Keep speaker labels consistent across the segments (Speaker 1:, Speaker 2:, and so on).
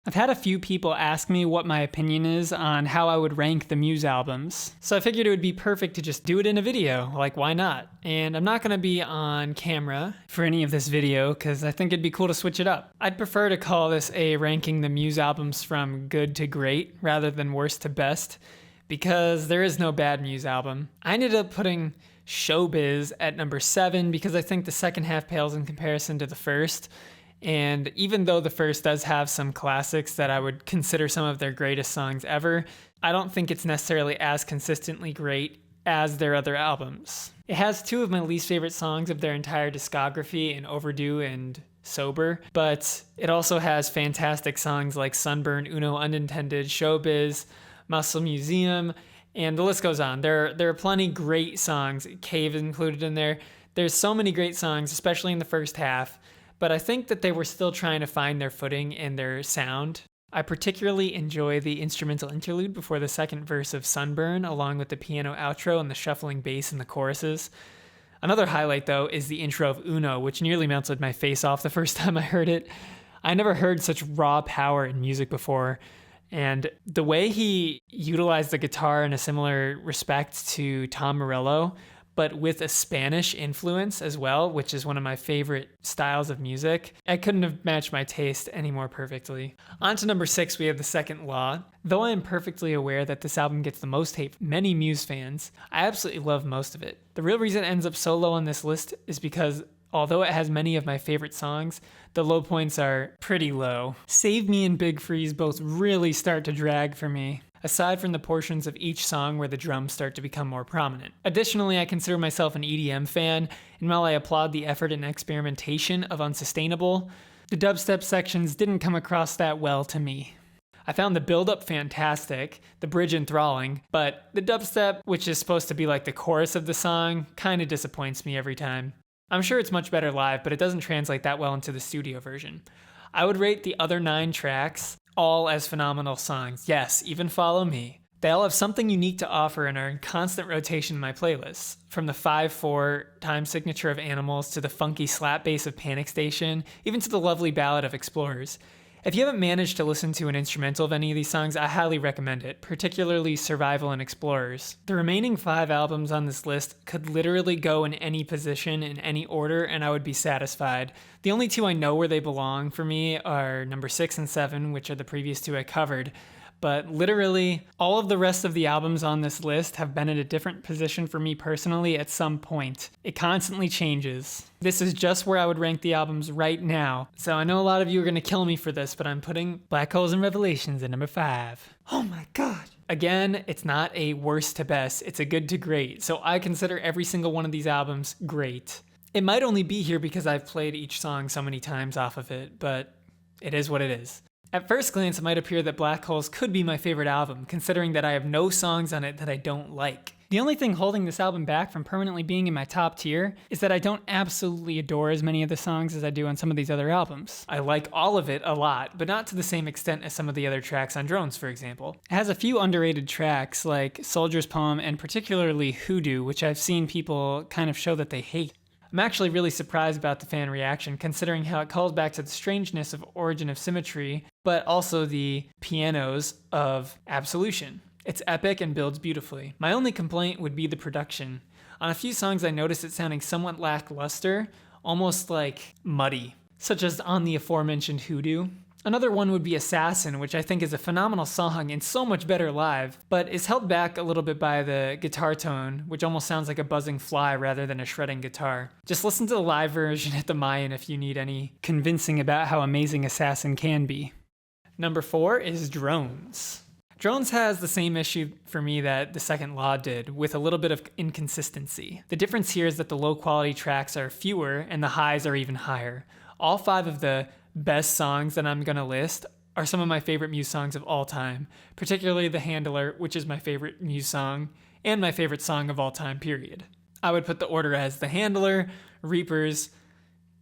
Speaker 1: I've had a few people ask me what my opinion is on how I would rank the Muse albums, so I figured it would be perfect to just do it in a video, like why not? And I'm not going to be on camera for any of this video because I think it'd be cool to switch it up. I'd prefer to call this a ranking the Muse albums from good to great rather than worst to best, because there is no bad Muse album. I ended up putting Showbiz at number 7 because I think the second half pales in comparison to the first. And even though the first does have some classics that I would consider some of their greatest songs ever, I don't think it's necessarily as consistently great as their other albums. It has 2 of my least favorite songs of their entire discography in Overdue and Sober, but it also has fantastic songs like Sunburn, Uno Unintended, Showbiz, Muscle Museum, and the list goes on. There are plenty great songs, Cave included in there. There's so many great songs, especially in the first half. But I think that they were still trying to find their footing and their sound. I particularly enjoy the instrumental interlude before the second verse of Sunburn, along with the piano outro and the shuffling bass in the choruses. Another highlight, though, is the intro of Uno, which nearly melted my face off the first time I heard it. I never heard such raw power in music before, and the way he utilized the guitar in a similar respect to Tom Morello, but with a Spanish influence as well, which is one of my favorite styles of music. I couldn't have matched my taste any more perfectly. On to number 6, we have The Second Law. Though I am perfectly aware that this album gets the most hate from many Muse fans, I absolutely love most of it. The real reason it ends up so low on this list is because although it has many of my favorite songs, the low points are pretty low. Save Me and Big Freeze both really start to drag for me, aside from the portions of each song where the drums start to become more prominent. Additionally, I consider myself an EDM fan, and while I applaud the effort and experimentation of Unsustainable, the dubstep sections didn't come across that well to me. I found the build-up fantastic, the bridge enthralling, but the dubstep, which is supposed to be like the chorus of the song, kinda disappoints me every time. I'm sure it's much better live, but it doesn't translate that well into the studio version. I would rate the other 9 tracks all as phenomenal songs. Yes, even Follow Me. They all have something unique to offer and are in constant rotation in my playlists. From the 5/4 time signature of Animals to the funky slap bass of Panic Station, even to the lovely ballad of Explorers. If you haven't managed to listen to an instrumental of any of these songs, I highly recommend it, particularly Survival and Explorers. The remaining 5 albums on this list could literally go in any position, in any order, and I would be satisfied. The only 2 I know where they belong for me are number 6 and 7, which are the previous 2 I covered. But literally, all of the rest of the albums on this list have been in a different position for me personally at some point. It constantly changes. This is just where I would rank the albums right now. So I know a lot of you are going to kill me for this, but I'm putting Black Holes and Revelations at number 5. Oh my god. Again, it's not a worst to best, it's a good to great. So I consider every single one of these albums great. It might only be here because I've played each song so many times off of it, but it is what it is. At first glance, it might appear that Black Holes could be my favorite album, considering that I have no songs on it that I don't like. The only thing holding this album back from permanently being in my top tier is that I don't absolutely adore as many of the songs as I do on some of these other albums. I like all of it a lot, but not to the same extent as some of the other tracks on Drones, for example. It has a few underrated tracks like Soldier's Poem and particularly Hoodoo, which I've seen people kind of show that they hate. I'm actually really surprised about the fan reaction, considering how it calls back to the strangeness of Origin of Symmetry, but also the pianos of Absolution. It's epic and builds beautifully. My only complaint would be the production. On a few songs I noticed it sounding somewhat lackluster, almost like muddy, such as on the aforementioned Hoodoo. Another one would be Assassin, which I think is a phenomenal song and so much better live, but is held back a little bit by the guitar tone, which almost sounds like a buzzing fly rather than a shredding guitar. Just listen to the live version at the Mayan if you need any convincing about how amazing Assassin can be. Number 4 is Drones. Drones has the same issue for me that The Second Law did, with a little bit of inconsistency. The difference here is that the low quality tracks are fewer and the highs are even higher. All 5 of the best songs that I'm gonna list are some of my favorite Muse songs of all time, particularly The Handler, which is my favorite Muse song, and my favorite song of all time, period. I would put the order as The Handler, Reapers,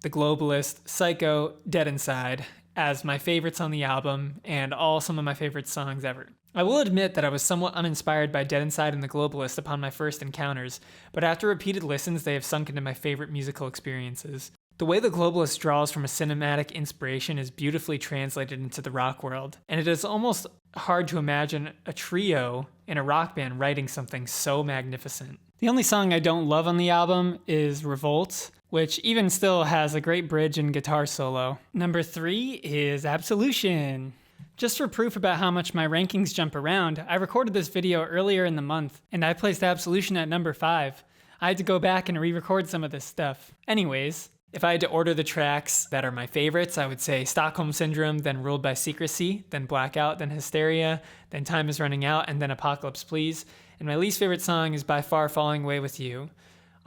Speaker 1: The Globalist, Psycho, Dead Inside as my favorites on the album, and all some of my favorite songs ever. I will admit that I was somewhat uninspired by Dead Inside and The Globalist upon my first encounters, but after repeated listens, they have sunk into my favorite musical experiences. The way The Globalist draws from a cinematic inspiration is beautifully translated into the rock world, and it is almost hard to imagine a trio in a rock band writing something so magnificent. The only song I don't love on the album is Revolt, which even still has a great bridge and guitar solo. Number 3 is Absolution. Just for proof about how much my rankings jump around, I recorded this video earlier in the month, and I placed Absolution at number 5. I had to go back and re-record some of this stuff. Anyways, if I had to order the tracks that are my favorites, I would say Stockholm Syndrome, then Ruled by Secrecy, then Blackout, then Hysteria, then Time is Running Out, and then Apocalypse Please. And my least favorite song is by far Falling Away with You.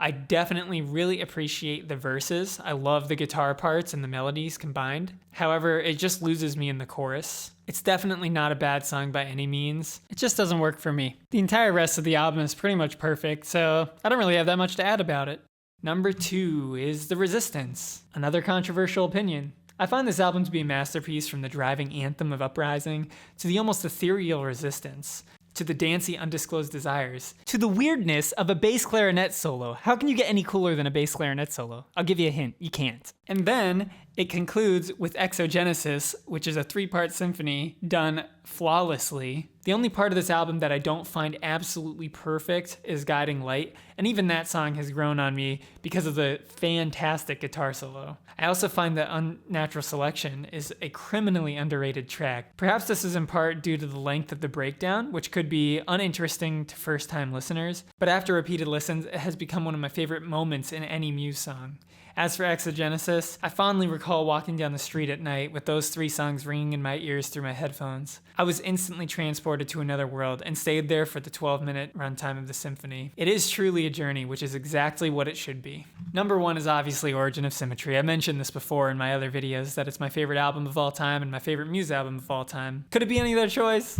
Speaker 1: I definitely really appreciate the verses. I love the guitar parts and the melodies combined. However, it just loses me in the chorus. It's definitely not a bad song by any means. It just doesn't work for me. The entire rest of the album is pretty much perfect, so I don't really have that much to add about it. Number 2 is The Resistance, another controversial opinion. I find this album to be a masterpiece, from the driving anthem of Uprising to the almost ethereal Resistance, to the dancey Undisclosed Desires, to the weirdness of a bass clarinet solo. How can you get any cooler than a bass clarinet solo? I'll give you a hint, you can't. And then it concludes with Exogenesis, which is a 3-part symphony done flawlessly. The only part of this album that I don't find absolutely perfect is Guiding Light, and even that song has grown on me because of the fantastic guitar solo. I also find that Unnatural Selection is a criminally underrated track. Perhaps this is in part due to the length of the breakdown, which could be uninteresting to first-time listeners, but after repeated listens, it has become one of my favorite moments in any Muse song. As for Exogenesis, I fondly recall walking down the street at night with those 3 songs ringing in my ears through my headphones. I was instantly transported to another world and stayed there for the 12-minute runtime of the symphony. It is truly a journey, which is exactly what it should be. Number 1 is obviously Origin of Symmetry. I mentioned this before in my other videos, that it's my favorite album of all time and my favorite Muse album of all time. Could it be any other choice?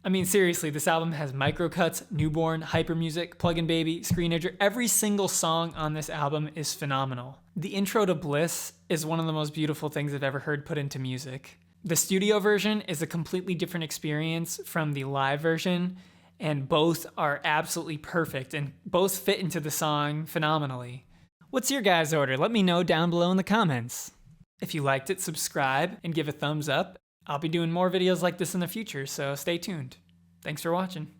Speaker 1: I mean, seriously, this album has Microcuts, Newborn, Hyper Music, Plug-in Baby, Screen Edger. Every single song on this album is phenomenal. The intro to Bliss is one of the most beautiful things I've ever heard put into music. The studio version is a completely different experience from the live version, and both are absolutely perfect and both fit into the song phenomenally. What's your guys' order? Let me know down below in the comments. If you liked it, subscribe and give a thumbs up. I'll be doing more videos like this in the future, so stay tuned. Thanks for watching.